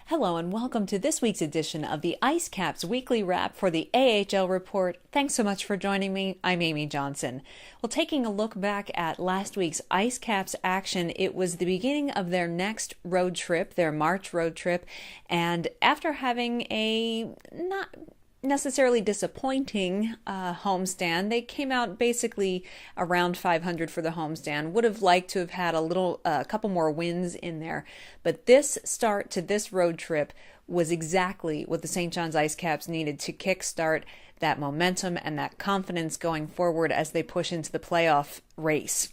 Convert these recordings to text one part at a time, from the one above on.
Hello and welcome to this week's edition of the IceCaps Weekly Wrap for the AHL Report. Thanks so much for joining me. I'm Amy Johnson. Well, taking a look back at last week's IceCaps action, it was the beginning of their next road trip, their March road trip, and after having a not necessarily disappointing homestand, they came out basically around 500 for the homestand. Would have liked to have had a couple more wins in there, but this start to this road trip was exactly what the St. John's IceCaps needed to kickstart that momentum and that confidence going forward as they push into the playoff race.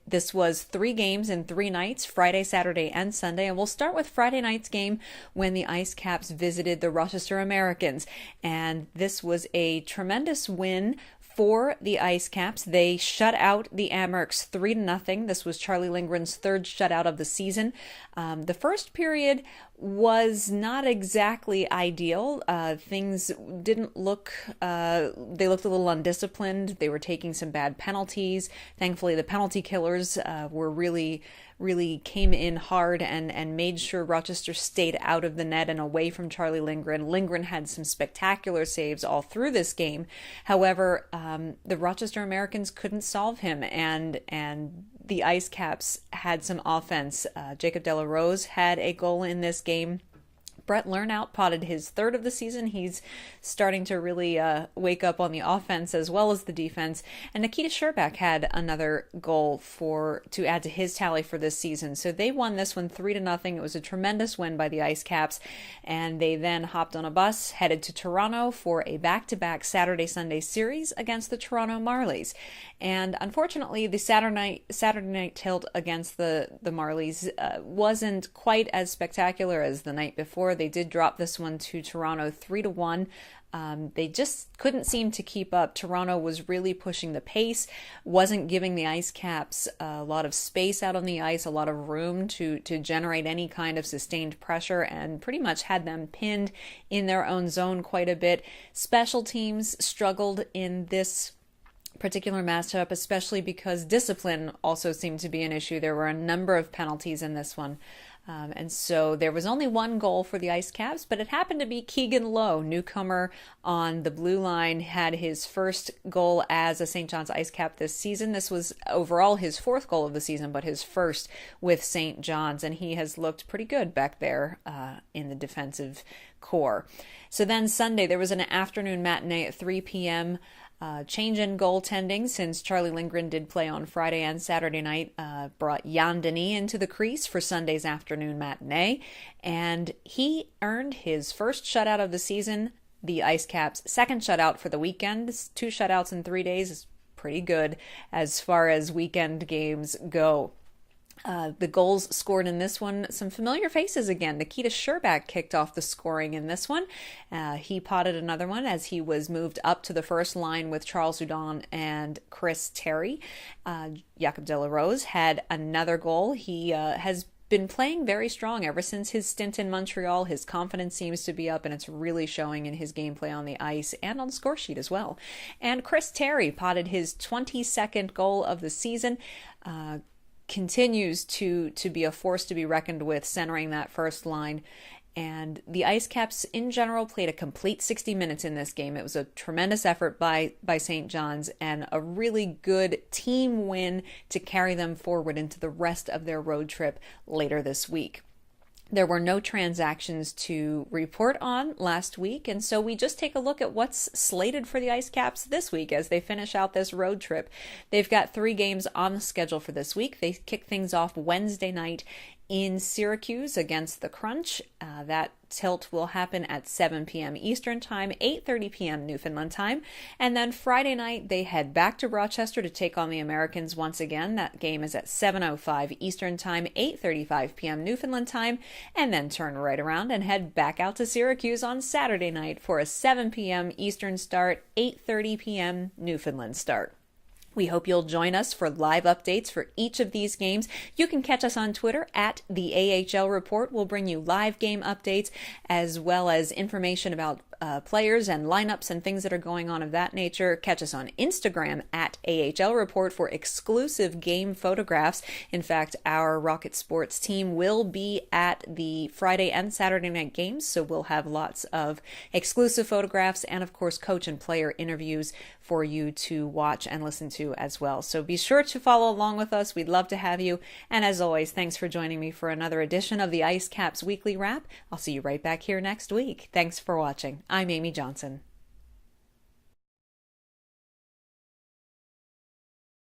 This was 3 games in 3 nights, Friday, Saturday, and Sunday. And we'll start with Friday night's game when the IceCaps visited the Rochester Americans. And this was a tremendous win for the IceCaps. They shut out the Amerks 3-0. This was Charlie Lindgren's 3rd shutout of the season. The first period was not exactly ideal. Things didn't look, they looked a little undisciplined. They were taking some bad penalties. Thankfully, the penalty killers were really came in hard and made sure Rochester stayed out of the net and away from Charlie Lindgren. Lindgren had some spectacular saves all through this game. However, the Rochester Americans couldn't solve him, and the IceCaps had some offense. Jacob De La Rose had a goal in this game. Brett Lernout potted his 3rd of the season. He's starting to really wake up on the offense as well as the defense. And Nikita Sherbak had another goal to add to his tally for this season. So they won this one 3-0. It was a tremendous win by the IceCaps. And they then hopped on a bus, headed to Toronto for a back-to-back Saturday-Sunday series against the Toronto Marlies. And unfortunately, the Saturday night tilt against the Marlies wasn't quite as spectacular as the night before. They did drop this one to Toronto 3-1. They just couldn't seem to keep up. Toronto was really pushing the pace, wasn't giving the IceCaps a lot of space out on the ice, a lot of room to generate any kind of sustained pressure, and pretty much had them pinned in their own zone quite a bit. Special teams struggled in this particular matchup, especially because discipline also seemed to be an issue. There were a number of penalties in this one. And so there was only 1 goal for the IceCaps, but it happened to be Keegan Lowe, newcomer on the blue line, had his first goal as a St. John's IceCap this season. This was overall his 4th goal of the season, but his first with St. John's, and he has looked pretty good back there in the defensive core. So then Sunday, there was an afternoon matinee at 3 p.m., change in goaltending, since Charlie Lindgren did play on Friday and Saturday night, brought Jan Denis into the crease for Sunday's afternoon matinee, and he earned his first shutout of the season, the IceCaps' 2nd shutout for the weekend. 2 shutouts in 3 days is pretty good as far as weekend games go. The goals scored in this one, some familiar faces again. Nikita Sherbak kicked off the scoring in this one. He potted another one as he was moved up to the first line with Charles Hudon and Chris Terry. Jacob De La Rose had another goal. He has been playing very strong ever since his stint in Montreal. His confidence seems to be up, and it's really showing in his gameplay on the ice and on the score sheet as well. And Chris Terry potted his 22nd goal of the season. Continues to be a force to be reckoned with, centering that first line. And the IceCaps in general played a complete 60 minutes in this game. It was a tremendous effort by St. John's and a really good team win to carry them forward into the rest of their road trip later this week. There were no transactions to report on last week, and so we just take a look at what's slated for the IceCaps this week as they finish out this road trip. They've got 3 games on the schedule for this week. They kick things off Wednesday night in Syracuse against the Crunch. That tilt will happen at 7 p.m. Eastern Time, 8:30 p.m. Newfoundland Time. And then Friday night, they head back to Rochester to take on the Americans once again. That game is at 7:05 Eastern Time, 8:35 p.m. Newfoundland Time, and then turn right around and head back out to Syracuse on Saturday night for a 7 p.m. Eastern start, 8:30 p.m. Newfoundland start. We hope you'll join us for live updates for each of these games. You can catch us on Twitter at the AHL Report. We'll bring you live game updates as well as information about players and lineups and things that are going on of that nature. Catch us on Instagram at AHL Report for exclusive game photographs. In fact, our Rocket Sports team will be at the Friday and Saturday night games, so we'll have lots of exclusive photographs and, of course, coach and player interviews for you to watch and listen to as well. So be sure to follow along with us. We'd love to have you. And as always, thanks for joining me for another edition of the IceCaps Weekly Wrap. I'll see you right back here next week. Thanks for watching. I'm Amy Johnson.